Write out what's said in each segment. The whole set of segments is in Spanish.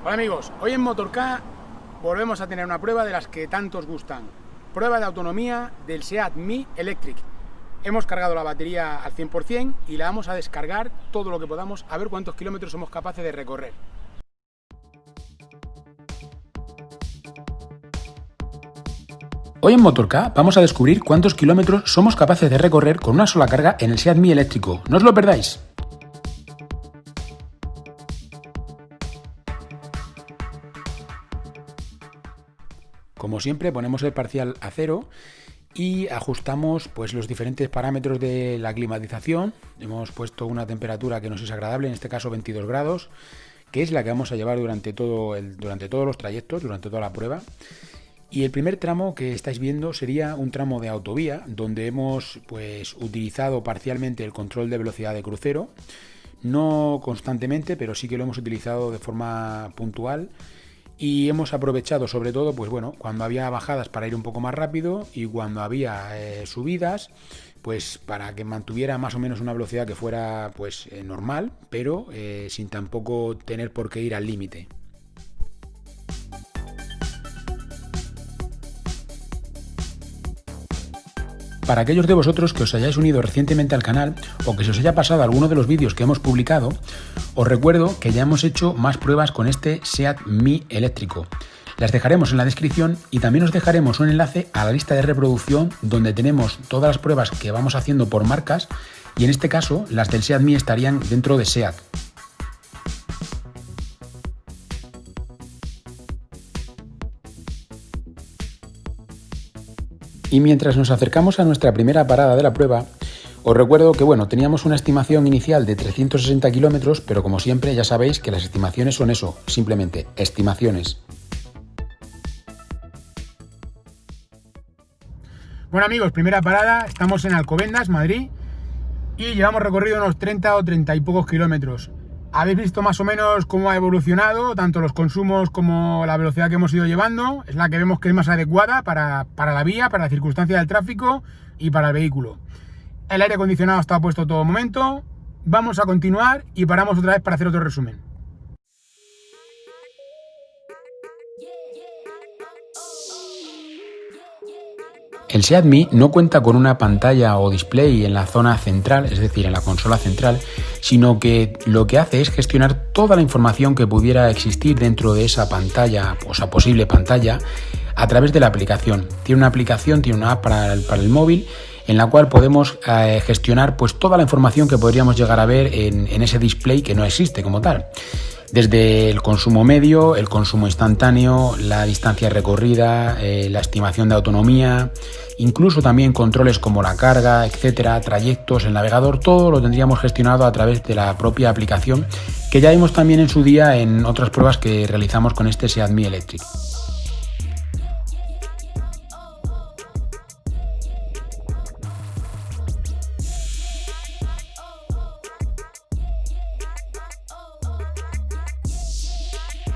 Hola amigos, hoy en Motork volvemos a tener una prueba de las que tanto os gustan. Prueba de autonomía del SEAT Mii Electric. Hemos cargado la batería al 100% y la vamos a descargar todo lo que podamos a ver cuántos kilómetros somos capaces de recorrer. Hoy en Motork vamos a descubrir cuántos kilómetros somos capaces de recorrer con una sola carga en el SEAT Mii eléctrico. ¡No os lo perdáis! Como siempre, ponemos el parcial a 0 y ajustamos pues los diferentes parámetros de la climatización. Hemos puesto una temperatura que nos es agradable, en este caso 22 grados, que es la que vamos a llevar durante todos los trayectos, durante toda la prueba. Y el primer tramo que estáis viendo sería un tramo de autovía, donde hemos pues utilizado parcialmente el control de velocidad de crucero, no constantemente, pero sí que lo hemos utilizado de forma puntual. Y hemos aprovechado sobre todo, pues bueno, cuando había bajadas para ir un poco más rápido y cuando había subidas, pues para que mantuviera más o menos una velocidad que fuera pues normal, pero sin tampoco tener por qué ir al límite. Para aquellos de vosotros que os hayáis unido recientemente al canal o que se os haya pasado alguno de los vídeos que hemos publicado, os recuerdo que ya hemos hecho más pruebas con este SEAT Mii eléctrico. Las dejaremos en la descripción y también os dejaremos un enlace a la lista de reproducción donde tenemos todas las pruebas que vamos haciendo por marcas y en este caso las del SEAT Mii estarían dentro de SEAT. Y mientras nos acercamos a nuestra primera parada de la prueba, os recuerdo que bueno, teníamos una estimación inicial de 360 kilómetros, pero como siempre ya sabéis que las estimaciones son eso, simplemente estimaciones. Bueno amigos, primera parada, estamos en Alcobendas, Madrid, y llevamos recorrido unos 30 o 30 y pocos kilómetros. Habéis visto más o menos cómo ha evolucionado, tanto los consumos como la velocidad que hemos ido llevando. Es la que vemos que es más adecuada para la vía, para la circunstancia del tráfico y para el vehículo. El aire acondicionado está puesto todo momento. Vamos a continuar y paramos otra vez para hacer otro resumen. El SEAT Mii no cuenta con una pantalla o display en la zona central, es decir, en la consola central, sino que lo que hace es gestionar toda la información que pudiera existir dentro de esa pantalla, o esa posible pantalla, a través de la aplicación. Tiene una aplicación, tiene una app para el móvil, en la cual podemos gestionar pues toda la información que podríamos llegar a ver en ese display que no existe como tal. Desde el consumo medio, el consumo instantáneo, la distancia recorrida, la estimación de autonomía, incluso también controles como la carga, etcétera, trayectos, el navegador, todo lo tendríamos gestionado a través de la propia aplicación que ya vimos también en su día en otras pruebas que realizamos con este SEAT Mii Electric.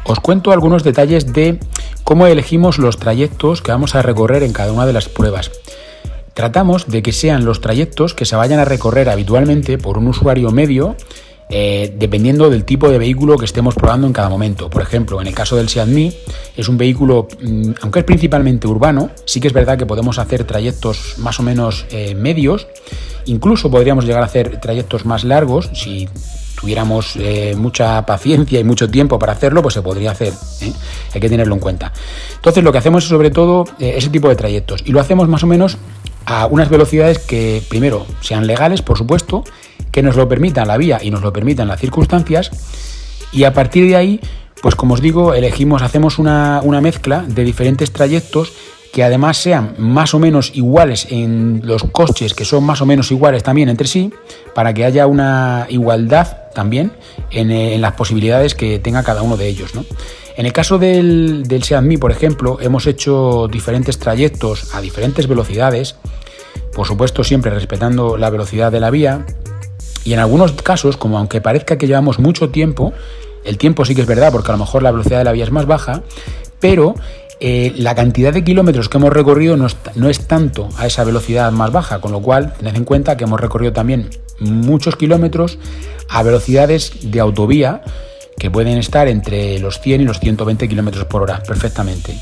Os cuento algunos detalles de cómo elegimos los trayectos que vamos a recorrer en cada una de las pruebas. Tratamos de que sean los trayectos que se vayan a recorrer habitualmente por un usuario medio, dependiendo del tipo de vehículo que estemos probando en cada momento. Por ejemplo, en el caso del SEAT Mii, es un vehículo, aunque es principalmente urbano, sí que es verdad que podemos hacer trayectos más o menos medios, incluso podríamos llegar a hacer trayectos más largos, si tuviéramos mucha paciencia y mucho tiempo para hacerlo, pues se podría hacer, hay que tenerlo en cuenta. Entonces lo que hacemos es sobre todo ese tipo de trayectos y lo hacemos más o menos a unas velocidades que primero sean legales, por supuesto, que nos lo permitan la vía y nos lo permitan las circunstancias y a partir de ahí, pues como os digo, hacemos una mezcla de diferentes trayectos que además sean más o menos iguales en los coches, que son más o menos iguales también entre sí, para que haya una igualdad también en las posibilidades que tenga cada uno de ellos, ¿no? En el caso del SEAT Mii, por ejemplo, hemos hecho diferentes trayectos a diferentes velocidades, por supuesto siempre respetando la velocidad de la vía, y en algunos casos, como aunque parezca que llevamos mucho tiempo, el tiempo sí que es verdad, porque a lo mejor la velocidad de la vía es más baja, pero la cantidad de kilómetros que hemos recorrido no es tanto a esa velocidad más baja, con lo cual tened en cuenta que hemos recorrido también muchos kilómetros a velocidades de autovía que pueden estar entre los 100 y los 120 km por hora perfectamente.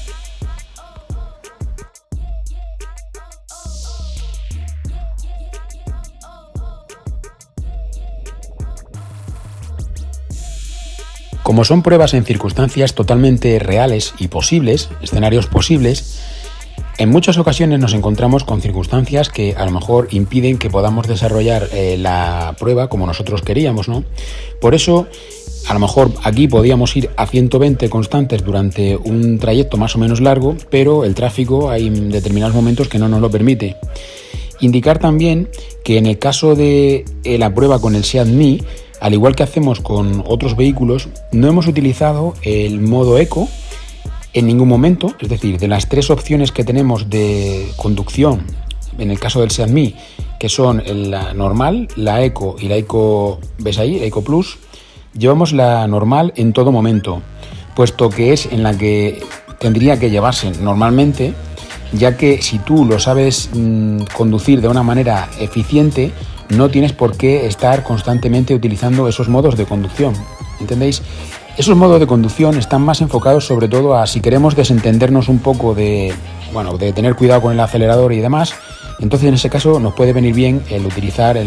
Como son pruebas en circunstancias totalmente reales y posibles, escenarios posibles, en muchas ocasiones nos encontramos con circunstancias que a lo mejor impiden que podamos desarrollar la prueba como nosotros queríamos, ¿no? Por eso, a lo mejor aquí podíamos ir a 120 constantes durante un trayecto más o menos largo, pero el tráfico hay determinados momentos que no nos lo permite. Indicar también que en el caso de la prueba con el SEAT Mii, al igual que hacemos con otros vehículos, no hemos utilizado el modo eco en ningún momento. Es decir, de las 3 opciones que tenemos de conducción en el caso del SEAT Mii, que son la normal, la eco y la eco, ¿ves ahí? Eco Plus, llevamos la normal en todo momento, puesto que es en la que tendría que llevarse normalmente, ya que si tú lo sabes conducir de una manera eficiente, no tienes por qué estar constantemente utilizando esos modos de conducción, ¿entendéis? Esos modos de conducción están más enfocados sobre todo a si queremos desentendernos un poco de tener cuidado con el acelerador y demás. Entonces en ese caso nos puede venir bien el utilizar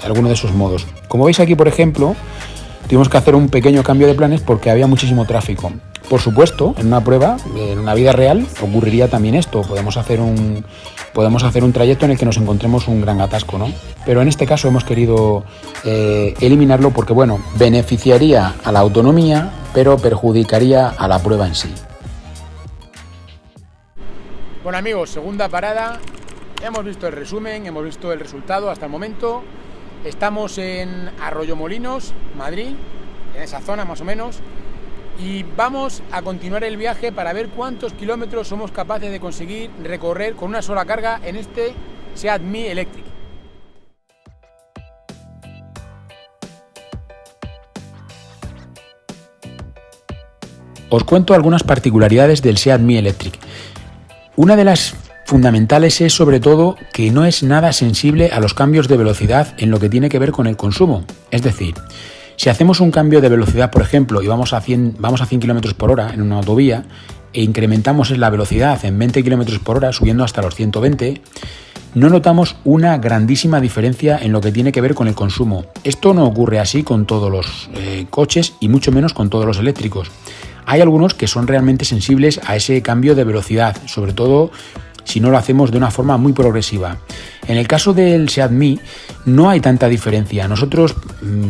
alguno de esos modos. Como veis aquí, por ejemplo, tuvimos que hacer un pequeño cambio de planes porque había muchísimo tráfico. Por supuesto, en una prueba, en una vida real, ocurriría también esto. Podemos hacer un trayecto en el que nos encontremos un gran atasco, ¿no? Pero en este caso hemos querido eliminarlo porque, bueno, beneficiaría a la autonomía, pero perjudicaría a la prueba en sí. Bueno, amigos, segunda parada. Hemos visto el resumen, hemos visto el resultado hasta el momento. Estamos en Arroyomolinos, Madrid, en esa zona más o menos. Y vamos a continuar el viaje para ver cuántos kilómetros somos capaces de conseguir recorrer con una sola carga en este SEAT Mii Electric. Os cuento algunas particularidades del SEAT Mii Electric. Una de las fundamentales es sobre todo que no es nada sensible a los cambios de velocidad en lo que tiene que ver con el consumo. Es decir, si hacemos un cambio de velocidad, por ejemplo, y vamos a 100 km por hora en una autovía e incrementamos la velocidad en 20 km por hora, subiendo hasta los 120, no notamos una grandísima diferencia en lo que tiene que ver con el consumo. Esto no ocurre así con todos los coches y mucho menos con todos los eléctricos. Hay algunos que son realmente sensibles a ese cambio de velocidad, sobre todo si no lo hacemos de una forma muy progresiva. En el caso del SEAT Mii no hay tanta diferencia. Nosotros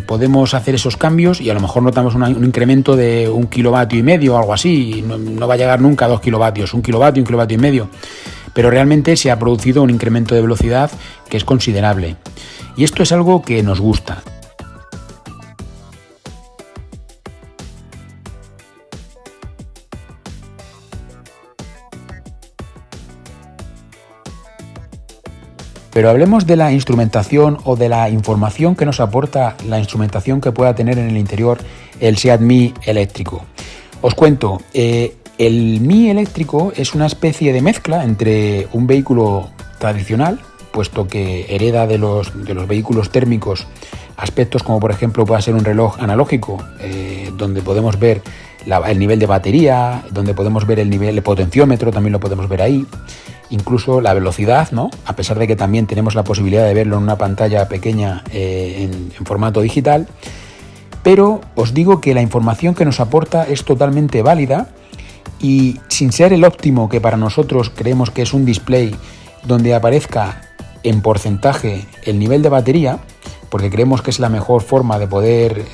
podemos hacer esos cambios y a lo mejor notamos un incremento de 1,5 kW o algo así. No va a llegar nunca a 2 kilovatios, 1 kilovatio, 1,5 kW. Pero realmente se ha producido un incremento de velocidad que es considerable. Y esto es algo que nos gusta. Pero hablemos de la instrumentación o de la información que nos aporta la instrumentación que pueda tener en el interior el SEAT Mii eléctrico. Os cuento, el Mii eléctrico es una especie de mezcla entre un vehículo tradicional, puesto que hereda de los vehículos térmicos aspectos como por ejemplo puede ser un reloj analógico, donde podemos ver el nivel de batería, donde podemos ver el nivel de potenciómetro, también lo podemos ver ahí. Incluso la velocidad, ¿no? A pesar de que también tenemos la posibilidad de verlo en una pantalla pequeña en formato digital. Pero os digo que la información que nos aporta es totalmente válida y sin ser el óptimo que para nosotros creemos que es un display donde aparezca en porcentaje el nivel de batería, porque creemos que es la mejor forma de poder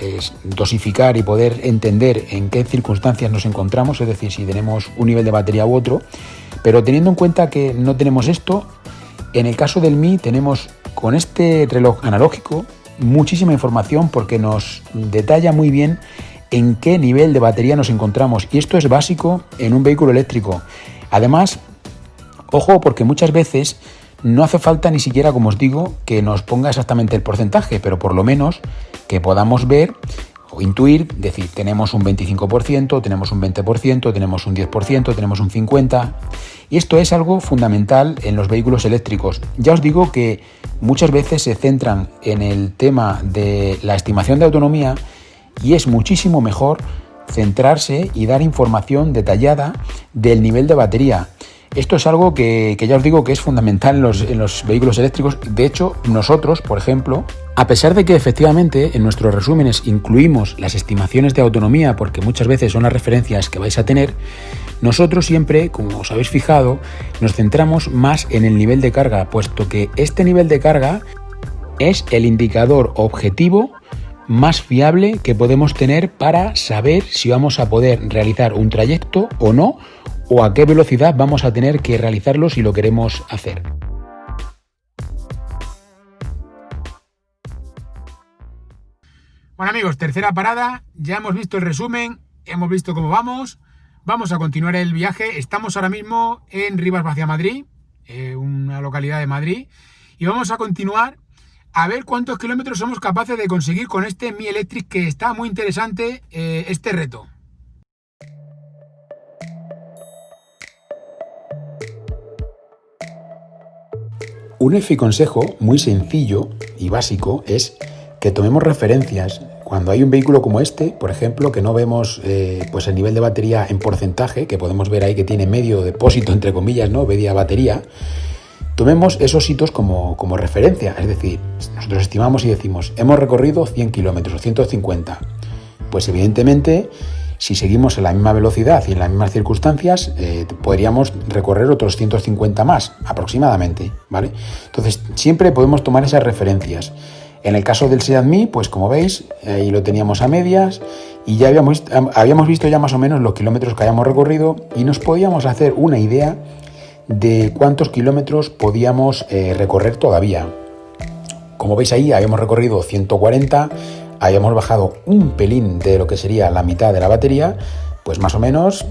dosificar y poder entender en qué circunstancias nos encontramos, es decir, si tenemos un nivel de batería u otro. Pero teniendo en cuenta que no tenemos esto, en el caso del Mii tenemos con este reloj analógico muchísima información porque nos detalla muy bien en qué nivel de batería nos encontramos. Y esto es básico en un vehículo eléctrico. Además, ojo, porque muchas veces no hace falta ni siquiera, como os digo, que nos ponga exactamente el porcentaje, pero por lo menos que podamos ver o intuir, decir, tenemos un 25%, tenemos un 20%, tenemos un 10%, tenemos un 50%. Y esto es algo fundamental en los vehículos eléctricos. Ya os digo que muchas veces se centran en el tema de la estimación de autonomía y es muchísimo mejor centrarse y dar información detallada del nivel de batería. Esto es algo que ya os digo que es fundamental en los vehículos eléctricos. De hecho, nosotros, por ejemplo, a pesar de que efectivamente en nuestros resúmenes incluimos las estimaciones de autonomía, porque muchas veces son las referencias que vais a tener, nosotros siempre, como os habéis fijado, nos centramos más en el nivel de carga, puesto que este nivel de carga es el indicador objetivo más fiable que podemos tener para saber si vamos a poder realizar un trayecto o no, o a qué velocidad vamos a tener que realizarlo si lo queremos hacer. Bueno amigos, tercera parada, ya hemos visto el resumen, hemos visto cómo vamos a continuar el viaje. Estamos ahora mismo en Rivas Vacia Madrid, una localidad de Madrid, y vamos a continuar a ver cuántos kilómetros somos capaces de conseguir con este Mi Electric, que está muy interesante este reto. Un consejo muy sencillo y básico es que tomemos referencias. Cuando hay un vehículo como este, por ejemplo, que no vemos pues el nivel de batería en porcentaje, que podemos ver ahí que tiene medio depósito, entre comillas, ¿no? Media batería, tomemos esos hitos como referencia. Es decir, nosotros estimamos y decimos, hemos recorrido 100 kilómetros o 150. Pues evidentemente, si seguimos en la misma velocidad y en las mismas circunstancias, podríamos recorrer otros 150 más, aproximadamente, ¿vale? Entonces, siempre podemos tomar esas referencias. En el caso del Seat Mii, pues como veis, ahí lo teníamos a medias y ya habíamos visto ya más o menos los kilómetros que habíamos recorrido y nos podíamos hacer una idea de cuántos kilómetros podíamos recorrer todavía. Como veis ahí, habíamos recorrido 140, habíamos bajado un pelín de lo que sería la mitad de la batería, pues más o menos,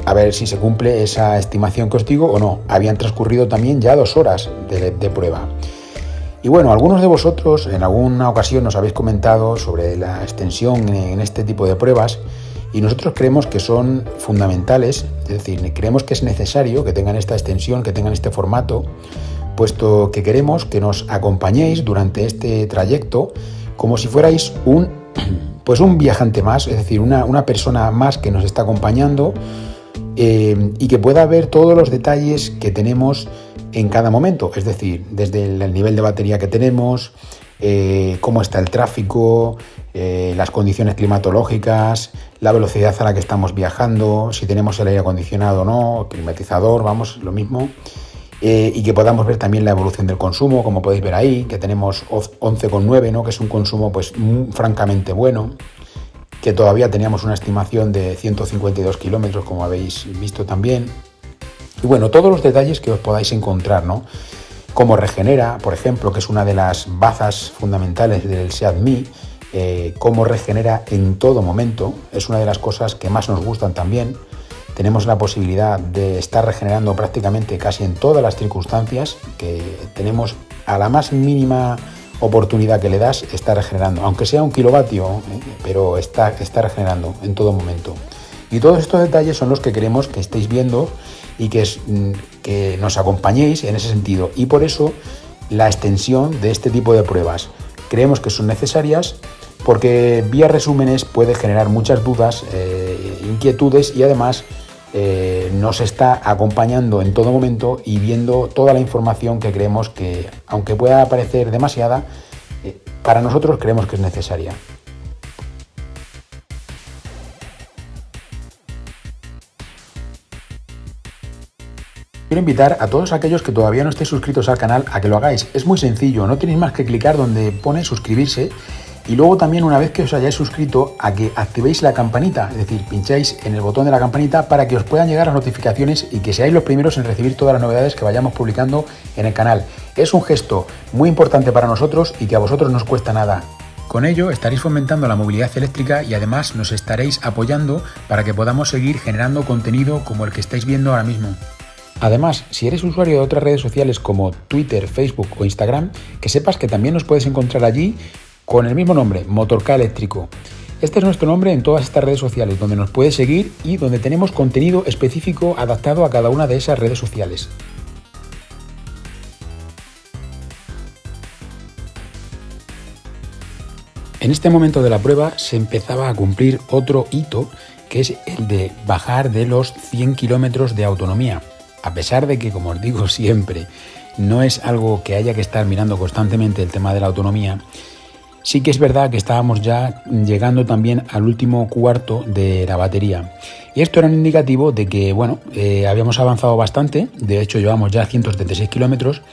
a ver si se cumple esa estimación que os digo o no. Habían transcurrido también ya 2 horas de prueba. Y bueno, algunos de vosotros en alguna ocasión nos habéis comentado sobre la extensión en este tipo de pruebas y nosotros creemos que son fundamentales, es decir, creemos que es necesario que tengan esta extensión, que tengan este formato, puesto que queremos que nos acompañéis durante este trayecto como si fuerais un viajante más, es decir, una persona más que nos está acompañando y que pueda ver todos los detalles que tenemos en cada momento, es decir, desde el nivel de batería que tenemos, cómo está el tráfico, las condiciones climatológicas, la velocidad a la que estamos viajando, si tenemos el aire acondicionado o no, climatizador, vamos, lo mismo, y que podamos ver también la evolución del consumo, como podéis ver ahí, que tenemos 11,9, ¿no? Que es un consumo pues francamente bueno, que todavía teníamos una estimación de 152 kilómetros, como habéis visto también. Y bueno, todos los detalles que os podáis encontrar, ¿no? Cómo regenera, por ejemplo, que es una de las bazas fundamentales del Seat Mii, cómo regenera en todo momento, es una de las cosas que más nos gustan también. Tenemos la posibilidad de estar regenerando prácticamente casi en todas las circunstancias, que tenemos a la más mínima oportunidad que le das, está regenerando, aunque sea 1 kilovatio, pero está regenerando en todo momento. Y todos estos detalles son los que queremos que estéis viendo y que nos acompañéis en ese sentido. Y por eso la extensión de este tipo de pruebas creemos que son necesarias, porque vía resúmenes puede generar muchas dudas, inquietudes, y además nos está acompañando en todo momento y viendo toda la información que creemos que, aunque pueda parecer demasiada, para nosotros creemos que es necesaria. Quiero invitar a todos aquellos que todavía no estéis suscritos al canal a que lo hagáis. Es muy sencillo, no tenéis más que clicar donde pone suscribirse y luego también, una vez que os hayáis suscrito, a que activéis la campanita, es decir, pincháis en el botón de la campanita para que os puedan llegar las notificaciones y que seáis los primeros en recibir todas las novedades que vayamos publicando en el canal. Es un gesto muy importante para nosotros y que a vosotros no os cuesta nada. Con ello estaréis fomentando la movilidad eléctrica y además nos estaréis apoyando para que podamos seguir generando contenido como el que estáis viendo ahora mismo. Además, si eres usuario de otras redes sociales como Twitter, Facebook o Instagram, que sepas que también nos puedes encontrar allí con el mismo nombre, Motork Eléctrico. Este es nuestro nombre en todas estas redes sociales, donde nos puedes seguir y donde tenemos contenido específico adaptado a cada una de esas redes sociales. En este momento de la prueba se empezaba a cumplir otro hito, que es el de bajar de los 100 kilómetros de autonomía. A pesar de que, como os digo siempre, no es algo que haya que estar mirando constantemente el tema de la autonomía, sí que es verdad que estábamos ya llegando también al último cuarto de la batería. Y esto era un indicativo de que, bueno, habíamos avanzado bastante, de hecho llevamos ya 176 kilómetros,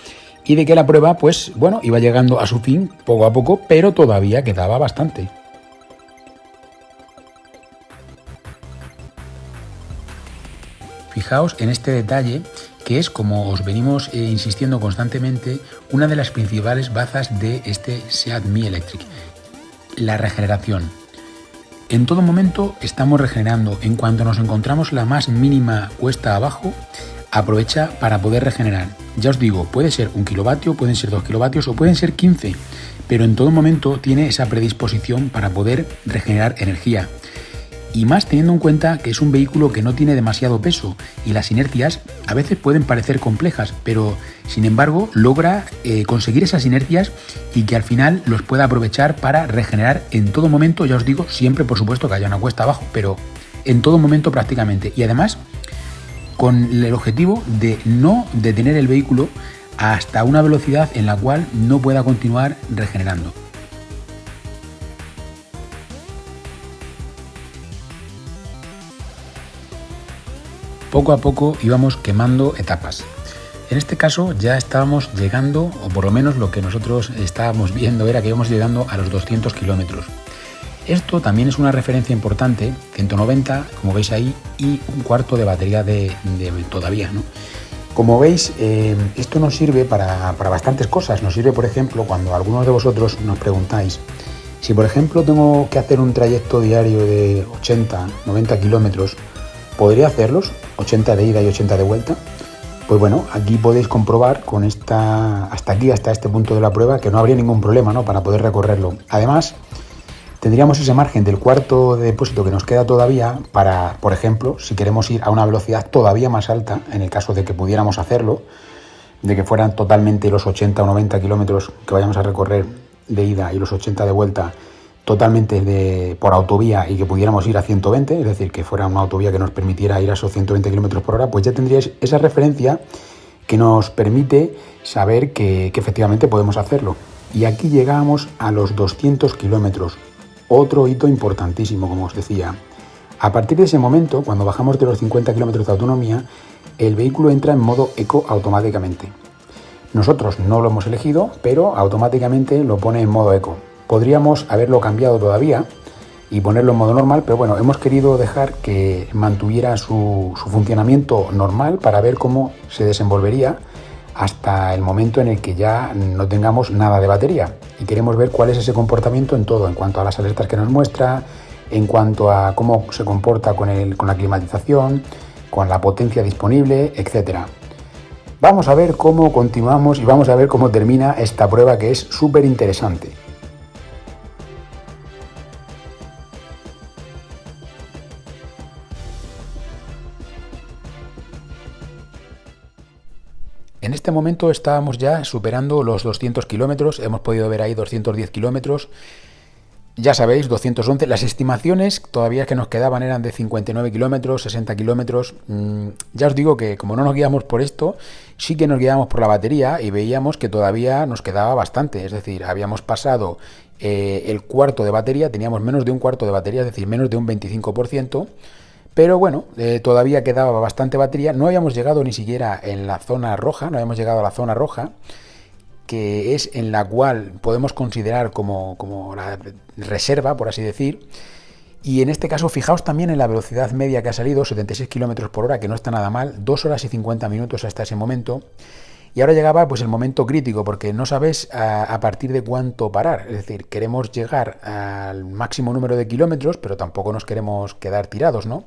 y de que la prueba, pues, bueno, iba llegando a su fin poco a poco, pero todavía quedaba bastante. Fijaos en este detalle, que es, como os venimos insistiendo constantemente, una de las principales bazas de este Seat Mii Electric: la regeneración. En todo momento estamos regenerando. En cuanto nos encontramos la más mínima cuesta abajo, aprovecha para poder regenerar. Ya os digo, puede ser 1 kilovatio, pueden ser 2 kilovatios o pueden ser 15, pero en todo momento tiene esa predisposición para poder regenerar energía. Y más teniendo en cuenta que es un vehículo que no tiene demasiado peso y las inercias a veces pueden parecer complejas, pero sin embargo logra conseguir esas inercias y que al final los pueda aprovechar para regenerar en todo momento. Ya os digo, siempre por supuesto que haya una cuesta abajo, pero en todo momento prácticamente. Y además con el objetivo de no detener el vehículo hasta una velocidad en la cual no pueda continuar regenerando. Poco a poco íbamos quemando etapas. En este caso ya estábamos llegando, o por lo menos lo que nosotros estábamos viendo era que íbamos llegando a los 200 kilómetros. Esto también es una referencia importante, 190, como veis ahí, y un cuarto de batería de todavía, ¿no? Como veis, esto nos sirve para bastantes cosas. Nos sirve, por ejemplo, cuando algunos de vosotros nos preguntáis si, por ejemplo, tengo que hacer un trayecto diario de 80, 90 kilómetros, ¿podría hacerlos? 80 de ida y 80 de vuelta. Pues bueno, aquí podéis comprobar con hasta este punto de la prueba, que no habría ningún problema, ¿no?, para poder recorrerlo. Además, tendríamos ese margen del cuarto de depósito que nos queda todavía para, por ejemplo, si queremos ir a una velocidad todavía más alta, en el caso de que pudiéramos hacerlo, de que fueran totalmente los 80 o 90 kilómetros que vayamos a recorrer de ida y los 80 de vuelta totalmente por autovía, y que pudiéramos ir a 120, es decir, que fuera una autovía que nos permitiera ir a esos 120 kilómetros por hora, pues ya tendríais esa referencia que nos permite saber que efectivamente podemos hacerlo. Y aquí llegamos a los 200 kilómetros. Otro hito importantísimo, como os decía. A partir de ese momento, cuando bajamos de los 50 kilómetros de autonomía, el vehículo entra en modo eco automáticamente. Nosotros no lo hemos elegido, pero automáticamente lo pone en modo eco. Podríamos haberlo cambiado todavía y ponerlo en modo normal, pero bueno, hemos querido dejar que mantuviera su funcionamiento normal para ver cómo se desenvolvería hasta el momento en el que ya no tengamos nada de batería, y queremos ver cuál es ese comportamiento en todo, en cuanto a las alertas que nos muestra, en cuanto a cómo se comporta con la climatización, con la potencia disponible, etcétera. Vamos a ver cómo continuamos y vamos a ver cómo termina esta prueba, que es súper interesante. En este momento estábamos ya superando los 200 kilómetros, hemos podido ver ahí 210 kilómetros, ya sabéis, 211. Las estimaciones todavía que nos quedaban eran de 59 kilómetros, 60 kilómetros. Ya os digo que como no nos guiamos por esto, sí que nos guiamos por la batería y veíamos que todavía nos quedaba bastante, es decir, habíamos pasado el cuarto de batería, teníamos menos de un cuarto de batería, es decir, menos de un 25%. Pero bueno, todavía quedaba bastante batería. No habíamos llegado ni siquiera en la zona roja, no habíamos llegado a la zona roja, que es en la cual podemos considerar como la reserva, por así decir. Y en este caso, fijaos también en la velocidad media que ha salido, 76 km por hora, que no está nada mal, 2 horas y 50 minutos hasta ese momento. Y ahora llegaba pues el momento crítico, porque no sabes a partir de cuánto parar. Es decir, queremos llegar al máximo número de kilómetros, pero tampoco nos queremos quedar tirados, ¿no?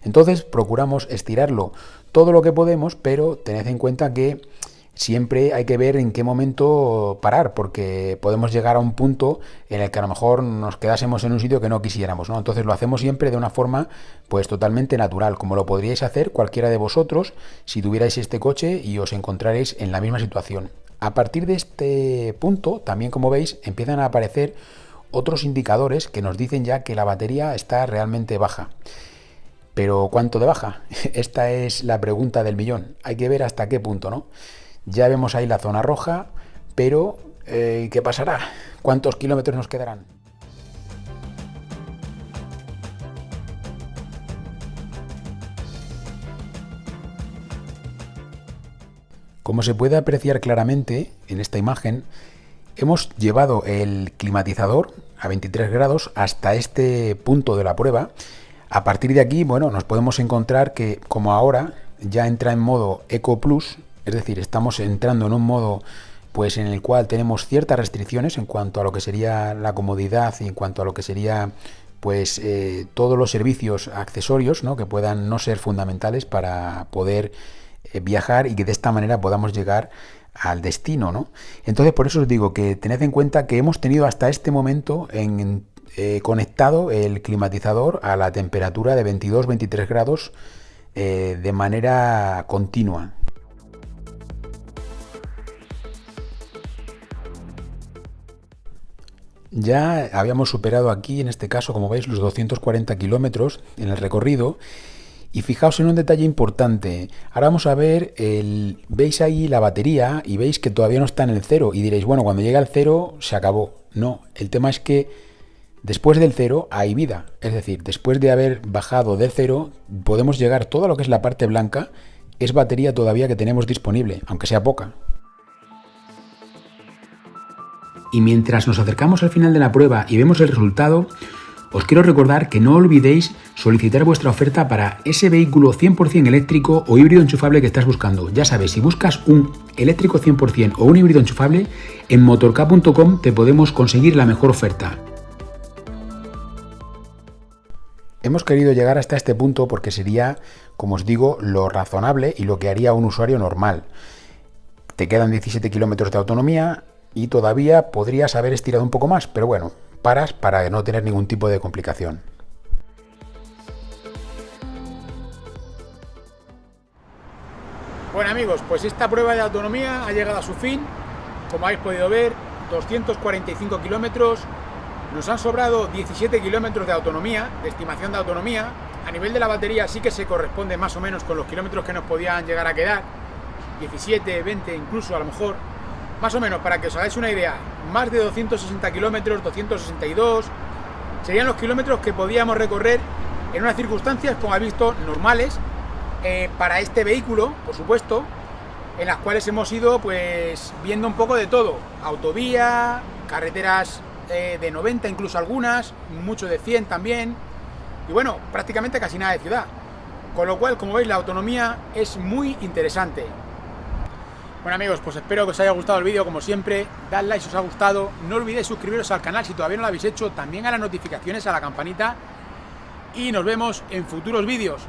Entonces procuramos estirarlo todo lo que podemos, pero tened en cuenta que siempre hay que ver en qué momento parar, porque podemos llegar a un punto en el que a lo mejor nos quedásemos en un sitio que no quisiéramos, ¿no? Entonces lo hacemos siempre de una forma pues totalmente natural, como lo podríais hacer cualquiera de vosotros si tuvierais este coche y os encontraréis en la misma situación. A partir de este punto, también como veis, empiezan a aparecer otros indicadores que nos dicen ya que la batería está realmente baja. Pero ¿cuánto de baja? Esta es la pregunta del millón. Hay que ver hasta qué punto, ¿no? Ya vemos ahí la zona roja, pero ¿qué pasará? ¿Cuántos kilómetros nos quedarán? Como se puede apreciar claramente en esta imagen, hemos llevado el climatizador a 23 grados hasta este punto de la prueba. A partir de aquí, bueno, nos podemos encontrar que, como ahora, ya entra en modo Eco Plus, es decir, estamos entrando en un modo pues en el cual tenemos ciertas restricciones en cuanto a lo que sería la comodidad y en cuanto a lo que sería pues todos los servicios accesorios, ¿no?, que puedan no ser fundamentales para poder viajar y que de esta manera podamos llegar al destino, ¿no? Entonces, por eso os digo que tened en cuenta que hemos tenido hasta este momento conectado el climatizador a la temperatura de 22-23 grados de manera continua. Ya habíamos superado aquí, en este caso, como veis, los 240 kilómetros en el recorrido. Y fijaos en un detalle importante. Ahora vamos a ver, veis ahí la batería y veis que todavía no está en el cero. Y diréis, bueno, cuando llega al cero se acabó. No, el tema es que después del cero hay vida. Es decir, después de haber bajado del cero, podemos llegar, todo lo que es la parte blanca, es batería todavía que tenemos disponible, aunque sea poca. Y mientras nos acercamos al final de la prueba y vemos el resultado, os quiero recordar que no olvidéis solicitar vuestra oferta para ese vehículo 100% eléctrico o híbrido enchufable que estás buscando. Ya sabes, si buscas un eléctrico 100% o un híbrido enchufable, en motork.com te podemos conseguir la mejor oferta. Hemos querido llegar hasta este punto porque sería, como os digo, lo razonable y lo que haría un usuario normal. Te quedan 17 kilómetros de autonomía y todavía podrías haber estirado un poco más, pero bueno, paras para no tener ningún tipo de complicación. Bueno amigos, pues esta prueba de autonomía ha llegado a su fin. Como habéis podido ver, 245 kilómetros. Nos han sobrado 17 kilómetros de autonomía, de estimación de autonomía. A nivel de la batería sí que se corresponde más o menos con los kilómetros que nos podían llegar a quedar. 17, 20 incluso a lo mejor. Más o menos, para que os hagáis una idea, más de 260 kilómetros, 262, serían los kilómetros que podíamos recorrer en unas circunstancias, como habéis visto, normales, para este vehículo, por supuesto, en las cuales hemos ido pues viendo un poco de todo, autovía, carreteras de 90 incluso algunas, mucho de 100 también, y bueno, prácticamente casi nada de ciudad, con lo cual, como veis, la autonomía es muy interesante. Bueno amigos, pues espero que os haya gustado el vídeo como siempre, dad like si os ha gustado, no olvidéis suscribiros al canal si todavía no lo habéis hecho, también a las notificaciones, a la campanita y nos vemos en futuros vídeos.